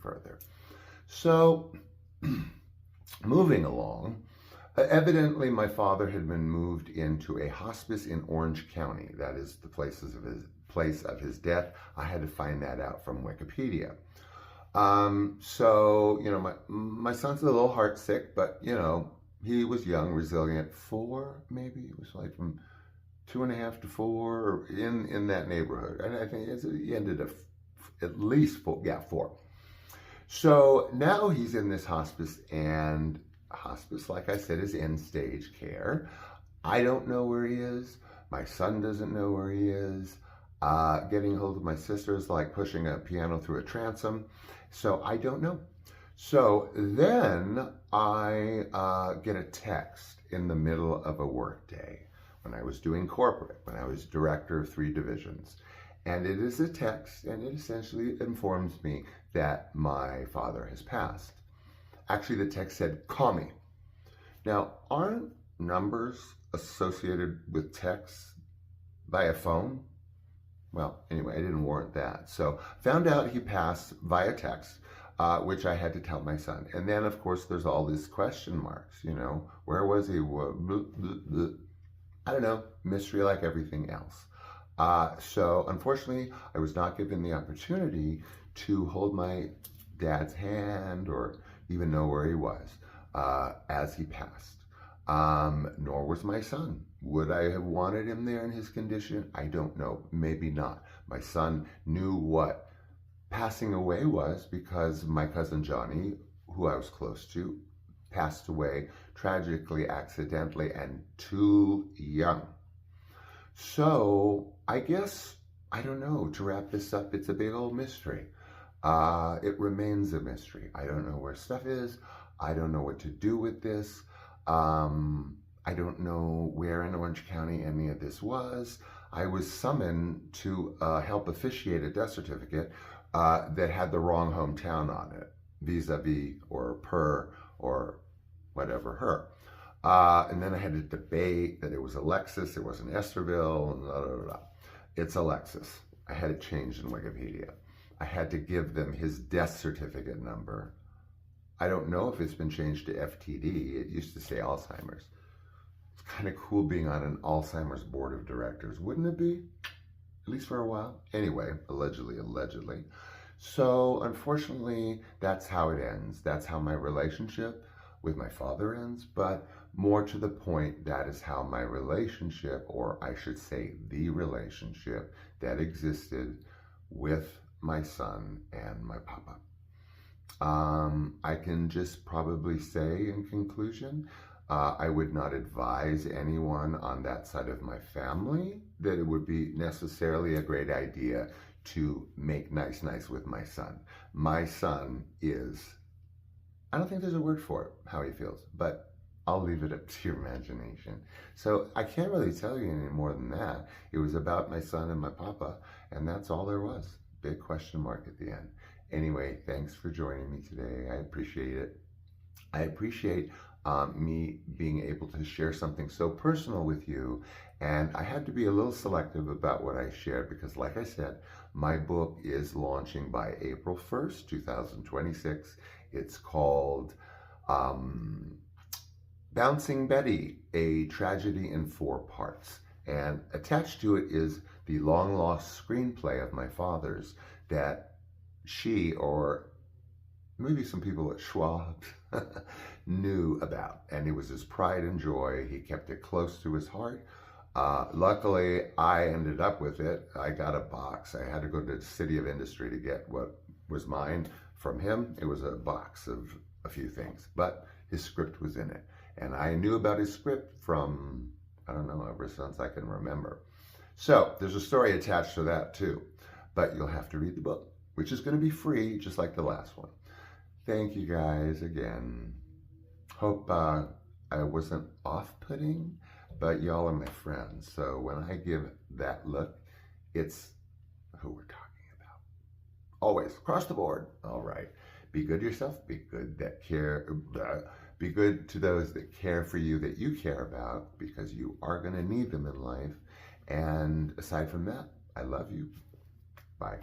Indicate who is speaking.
Speaker 1: further. So, moving along, evidently my father had been moved into a hospice in Orange County. That is the place of his death. I had to find that out from Wikipedia. So, you know, my son's a little heartsick, but, you know, he was young, resilient, 4, maybe. It was like from 2.5 to 4, in that neighborhood. And I think he ended up at least 4, yeah, 4. So now he's in this hospice, and hospice, like I said, is end-stage care. I don't know where he is. My son doesn't know where he is. Getting hold of my sister is like pushing a piano through a transom. So I don't know. So then I get a text in the middle of a work day when I was doing corporate, when I was director of 3 divisions. And it is a text, and it essentially informs me that my father has passed. Actually, the text said, "Call me." Now, aren't numbers associated with texts via phone? Well, anyway, I didn't warrant that. So found out he passed via text, which I had to tell my son. And then, of course, there's all these question marks, you know, where was he? I don't know, mystery like everything else. So unfortunately, I was not given the opportunity to hold my dad's hand or even know where he was as he passed. Nor was my son. Would I have wanted him there in his condition? I don't know. Maybe not. My son knew what passing away was because my cousin Johnny, who I was close to, passed away tragically, accidentally, and too young. So I guess, I don't know, to wrap this up, it's a big old mystery. It remains a mystery. I don't know where stuff is. I don't know what to do with this. I don't know where in Orange County any of this was. I was summoned to help officiate a death certificate that had the wrong hometown on it, vis-a-vis or per or whatever her. And then I had to debate that it was Alexis, it wasn't Estherville, and blah, blah, blah. It's Alexis. I had it changed in Wikipedia. I had to give them his death certificate number. I don't know if it's been changed to FTD. It used to say Alzheimer's. It's kind of cool being on an Alzheimer's board of directors, wouldn't it be? At least for a while. Anyway, allegedly. So unfortunately, that's how it ends. That's how my relationship with my father ends, but more to the point, that is how my relationship, or I should say the relationship that existed with my son and my papa. I can just probably say in conclusion, I would not advise anyone on that side of my family that it would be necessarily a great idea to make nice with my son. My son is, I don't think there's a word for it, how he feels, but I'll leave it up to your imagination. So I can't really tell you any more than that. It was about my son and my papa, and that's all there was. Big question mark at the end. Anyway, thanks for joining me today. I appreciate it. I appreciate me being able to share something so personal with you. And I had to be a little selective about what I shared because, like I said, my book is launching by April 1st, 2026. It's called Bouncing Betty, A Tragedy in 4 Parts. And attached to it is the long-lost screenplay of my father's that she, or maybe some people at Schwab, knew about. And it was his pride and joy. He kept it close to his heart. Luckily, I ended up with it. I got a box. I had to go to the City of Industry to get what was mine from him. It was a box of a few things, but his script was in it. And I knew about his script from, I don't know, ever since I can remember. So there's a story attached to that too, but you'll have to read the book, which is going to be free, just like the last one. Thank you guys again. Hope I wasn't off-putting, but y'all are my friends. So when I give that look, it's who we're talking about. Always, across the board. All right. Be good to yourself. Be good be good to those that care for you, that you care about, because you are going to need them in life. And aside from that, I love you. Bye.